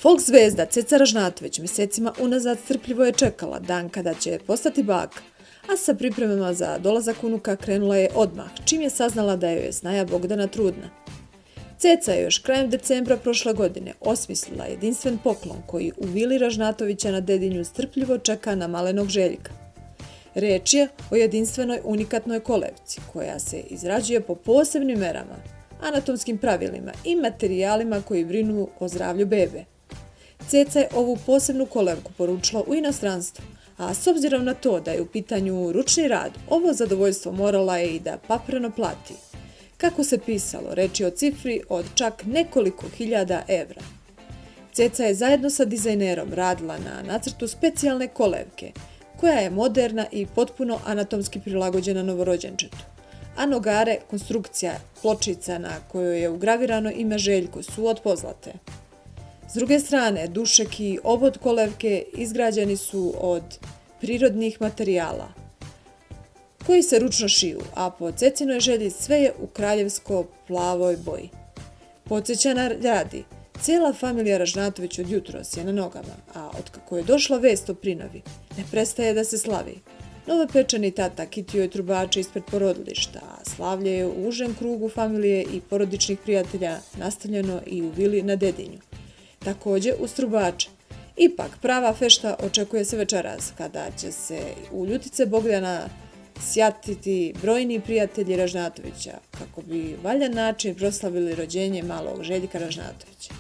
Folk zvezda Ceca Ražnatović mjesecima unazad strpljivo je čekala dan kada će postati baka, a sa pripremama za dolazak unuka krenula je odmah, čim je saznala da joj je snaja Bogdana trudna. Ceca je još krajem decembra prošle godine osmislila jedinstven poklon koji u vili Ražnatovića na Dedinju strpljivo čeka na malenog Željka. Reč je o jedinstvenoj unikatnoj kolevci koja se izrađuje po posebnim merama, anatomskim pravilima i materijalima koji brinu o zdravlju bebe. Ceca je ovu posebnu kolevku poručila u inostranstvu, a s obzirom na to da je u pitanju ručni rad, ovo zadovoljstvo morala je i da papreno plati. Kako se pisalo, reč je o cifri od čak nekoliko hiljada evra. Ceca je zajedno sa dizajnerom radila na nacrtu specijalne kolevke, koja je moderna i potpuno anatomski prilagođena novorođenčetu. A nogare, konstrukcija pločica na kojoj je ugravirano ime Željko su od pozlate. S druge strane, dušek i obod kolevke izgrađeni su od prirodnih materijala, koji se ručno šiju, a po Cecinoj želji sve je u kraljevsko-plavoj boji. Podsjećanja radi, cijela familija Ražnatović od jutros je na nogama, a otkako je došla vest o prinovi, ne prestaje da se slavi. Novopečeni tata kitio je trubače ispred porodilišta, a slavlje je u užem krugu familije i porodičnih prijatelja nastavljeno i u vili na Dedinju. Također uz trubače. Ipak, prava fešta očekuje se večeras, kada će se u ljutice Bogdana sjatiti brojni prijatelji Ražnatovića, kako bi valjan način proslavili rođenje malog Željka Ražnatovića.